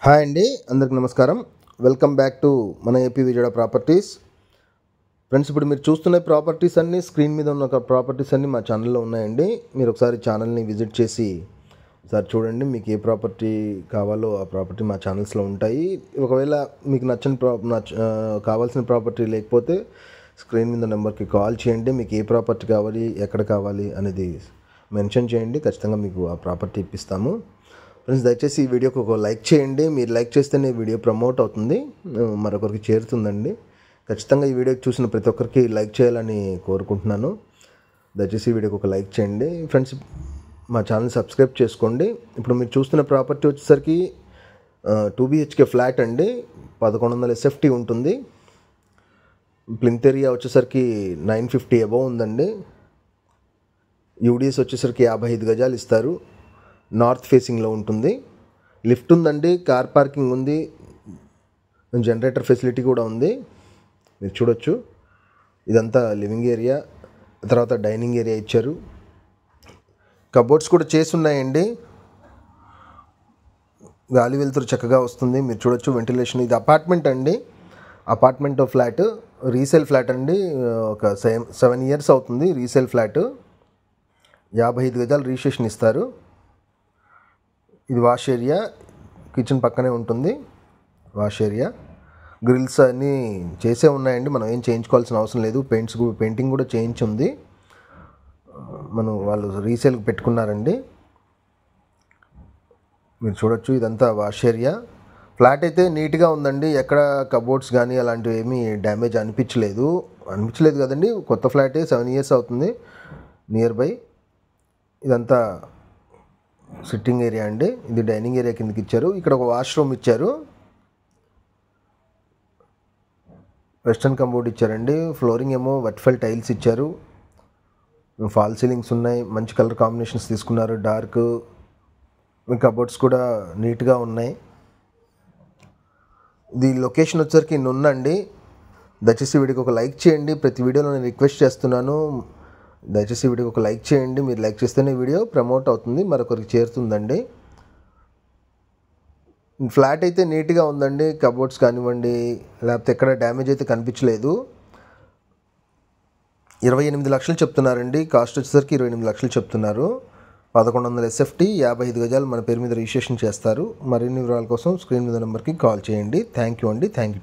Hi అండి, అందరికి నమస్కారం. వెల్కమ్ బ్యాక్ టు మన ఏపీ విజయవాడ ప్రాపర్టీస్. ఫ్రెండ్స్, ఇప్పుడు మీరు చూస్తున్న ప్రాపర్టీస్ అన్నీ, స్క్రీన్ మీద ఉన్న ప్రాపర్టీస్ అన్నీ మా ఛానల్లో ఉన్నాయండి. మీరు ఒకసారి ఛానల్ని విజిట్ చేసి ఒకసారి చూడండి. మీకు ఏ ప్రాపర్టీ కావాలో ఆ ప్రాపర్టీ మా ఛానల్స్లో ఉంటాయి. ఒకవేళ మీకు కావాల్సిన ప్రాపర్టీ లేకపోతే స్క్రీన్ మీద నెంబర్కి కాల్ చేయండి. మీకు ఏ ప్రాపర్టీ కావాలి, ఎక్కడ కావాలి అనేది మెన్షన్ చేయండి. ఖచ్చితంగా మీకు ఆ ప్రాపర్టీ ఇప్పిస్తాము. ఫ్రెండ్స్, దయచేసి ఈ వీడియోకి ఒక లైక్ చేయండి. మీరు లైక్ చేస్తేనే వీడియో ప్రమోట్ అవుతుంది, మరొకరికి చేరుతుందండి. ఖచ్చితంగా ఈ వీడియోకి చూసిన ప్రతి ఒక్కరికి లైక్ చేయాలని కోరుకుంటున్నాను. దయచేసి ఈ వీడియోకి ఒక లైక్ చేయండి. ఫ్రెండ్స్, మా ఛానల్ సబ్స్క్రైబ్ చేసుకోండి. ఇప్పుడు మీరు చూస్తున్న ప్రాపర్టీ వచ్చేసరికి 2 BHK ఫ్లాట్ అండి. 1100 SFT ఉంటుంది. ప్లింత్ ఏరియా వచ్చేసరికి 950 అబోవ్ ఉందండి. యూడిఎస్ వచ్చేసరికి 55 గజాలు ఇస్తారు. నార్త్ ఫేసింగ్లో ఉంటుంది. లిఫ్ట్ ఉందండి, కార్ పార్కింగ్ ఉంది, జనరేటర్ ఫెసిలిటీ కూడా ఉంది. మీరు చూడొచ్చు. ఇదంతా లివింగ్ ఏరియా, తర్వాత డైనింగ్ ఏరియా ఇచ్చారు. కబోర్డ్స్ కూడా చేసి ఉన్నాయండి. గాలి వెలుతురు చక్కగా వస్తుంది. మీరు చూడొచ్చు వెంటిలేషన్. ఇది అపార్ట్మెంట్ అండి. అపార్ట్మెంట్ ఫ్లాట్, రీసేల్ ఫ్లాట్ అండి. ఒక 7 years అవుతుంది రీసేల్ ఫ్లాట్. 55 గజాలు రిజిస్ట్రేషన్ ఇస్తారు. ఇది వాష్ ఏరియా, కిచెన్ పక్కనే ఉంటుంది. వాష్ ఏరియా, గ్రిల్స్ అన్నీ చేసే ఉన్నాయండి. మనం ఏం చేయించుకోవాల్సిన అవసరం లేదు. పెయింటింగ్ కూడా చేయించి ఉంది. వాళ్ళు రీసేల్కి పెట్టుకున్నారండి. మీరు చూడొచ్చు. ఇదంతా వాష్ ఏరియా. ఫ్లాట్ అయితే నీట్గా ఉందండి. ఎక్కడ కబోర్డ్స్ కానీ అలాంటివి ఏమీ డ్యామేజ్ అనిపించలేదు కదండి. కొత్త ఫ్లాటే, 7 years అవుతుంది నియర్ బై. ఇదంతా సిట్టింగ్ ఏరియా అండి. ఇది డైనింగ్ ఏరియా కిందకి ఇచ్చారు. ఇక్కడ ఒక వాష్రూమ్ ఇచ్చారు. వెస్టర్న్ కంబోర్డ్ ఇచ్చారండి. ఫ్లోరింగ్ ఏమో వర్టికల్ టైల్స్ ఇచ్చారు. ఫాల్ సీలింగ్స్ ఉన్నాయి. మంచి కలర్ కాంబినేషన్స్ తీసుకున్నారు. డార్క్ కబోర్డ్స్ కూడా నీట్గా ఉన్నాయి. ఇది లొకేషన్ వచ్చేసరికి నున్నండి. దయచేసి వీడియోకి ఒక లైక్ చేయండి. ప్రతి వీడియోలో నేను రిక్వెస్ట్ చేస్తున్నాను, దయచేసి వీడియోకి ఒక లైక్ చేయండి. మీరు లైక్ చేస్తేనే వీడియో ప్రమోట్ అవుతుంది, మరొకరికి చేరుతుందండి. ఫ్లాట్ అయితే నీట్గా ఉందండి. కబోర్డ్స్ కానివ్వండి, లేకపోతే ఎక్కడ డ్యామేజ్ అయితే కనిపించలేదు. 28 లక్షలు చెప్తున్నారండి. కాస్ట్ వచ్చేసరికి 28 లక్షలు చెప్తున్నారు. 1100 SFT, 55 గజాలు మన పేరు మీద రిజిస్ట్రేషన్ చేస్తారు. మరిన్ని వివరాల కోసం స్క్రీన్ మీద నెంబర్కి కాల్ చేయండి. థ్యాంక్ యూ అండి. Thank you.